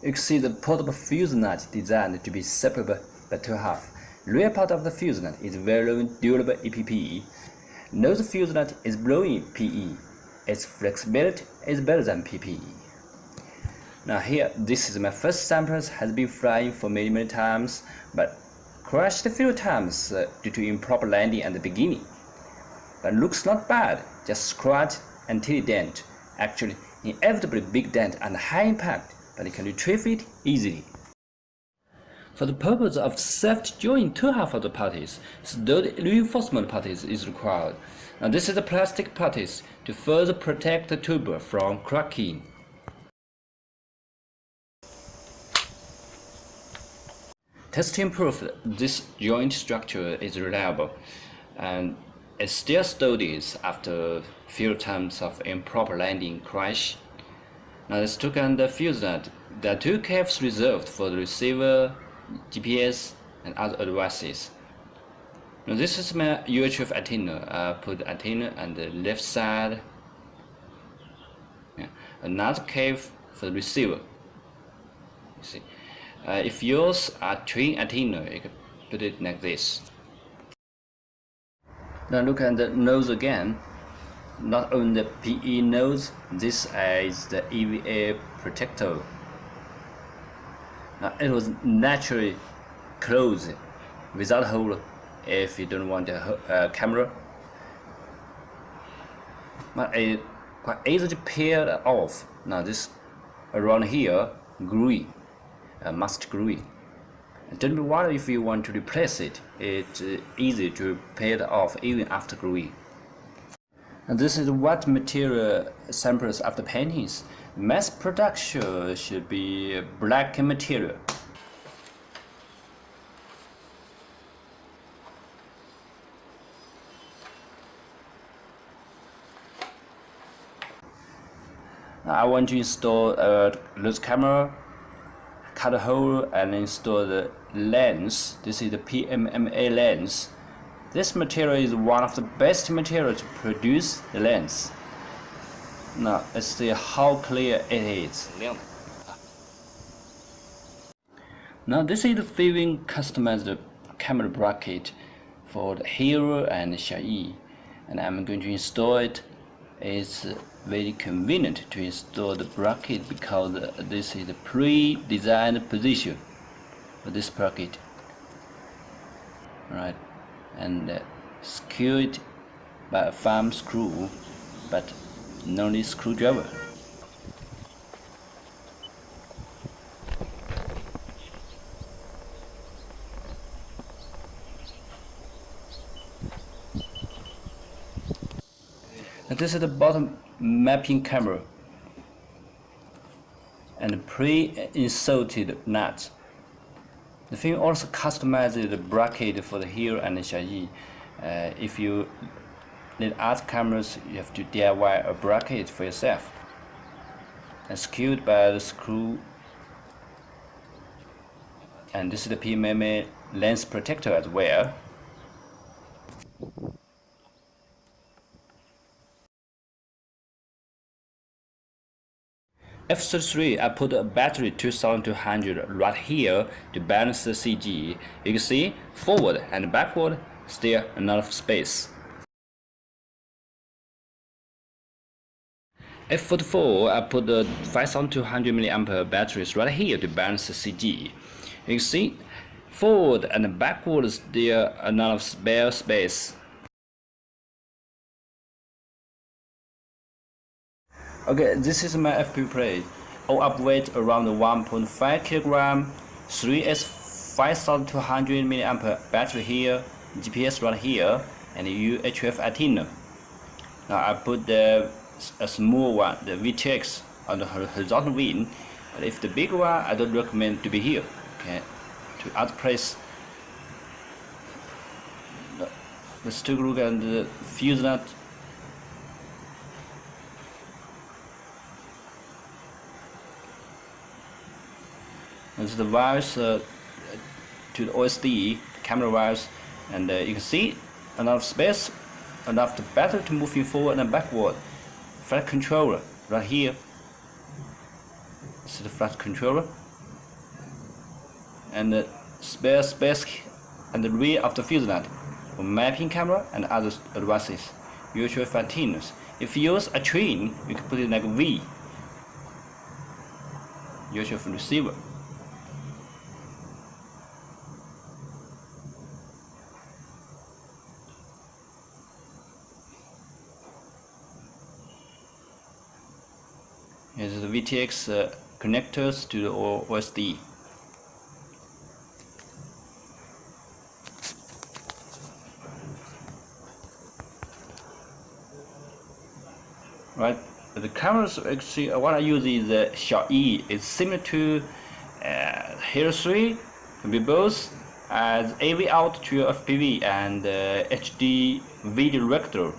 You can see the portable fuse nut designed to be separable by two halves. Rear part of the fuse nut is very durable EPPE. Nose fuse nut is blowing PE. Its flexibility is better than PPE. Now here, this is my first samples, has been flying for many times, but crashed a few times due to improper landing at the beginning. But looks not bad, just scratched and tiny dent. Actually, inevitably big dent and high impact, but you can retrieve it easily. For the purpose of safety joining two half of the putties, sturdy reinforcement putties is required. Now this is the plastic putties to further protect the tuber from cracking. Testing proof that this joint structure is reliable and it still sturdy after a few times of improper landing crash. Now let's look at the fuse nut. There are two caves reserved for the receiver, GPS, and other devices. Now this is my UHF antenna. I put the antenna on the left side. Another cave for the receiver. You see. If yours are twin antenna, you can put it like this. Now look at the nose again. Not only the PE nose, this is the EVA protector. Now it was naturally closed without a hole if you don't want a camera. But it quite easily peeled off. Now this around here gluey. Must glue. Don't be worried if you want to replace it. It's easy to peel it off even after gluing. And this is what material samples after paintings. Mass production should be black material. I want to install a loose camera, cut a hole and install the lens. This is the PMMA lens. This material is one of the best materials to produce the lens. Now let's see how clear it is. Now this is the Finwing customized camera bracket for the Hero and Xiaoyi, and I'm going to install it. It's very convenient to install the bracket because this is the pre-designed position for this bracket. Right, and secure it by a firm screw, but no need screwdriver. And this is the bottom mapping camera and pre-inserted nuts. The thing also customized the bracket for the Hero and the Xiaoyi. If you need other cameras, you have to DIY a bracket for yourself. And secured by the screw. And this is the PMMA lens protector as well. F33, I put a battery 2200 right here to balance the CG. You can see forward and backward still enough space. F44, I put the 5200 mAh batteries right here to balance the CG. You can see forward and backward still enough spare space. Okay, this is my FPV plate. All up weight around 1.5 kg, 3S 5200 mAh battery here, GPS right here, and UHF antenna. Now I put a small one, the VTX, on the horizontal wing, but if the big one, I don't recommend to be here. Okay, to other place. Let's take a look at the fuse nut. This is the wires to the OSD, the camera wires, and you can see enough space, enough the battery to moving forward and backward. Flight controller right here. This is the flight controller. and the spare space and the rear of the FuseNet for mapping camera and other advances. Usually for antennas. If you use a train, you can put it like V. Usually for receiver. Here's the VTX connectors to the OSD. Right, the cameras actually what I use is the Xiaoyi. It's similar to Hero 3. Can be both as AV out to FPV and HD video recorder.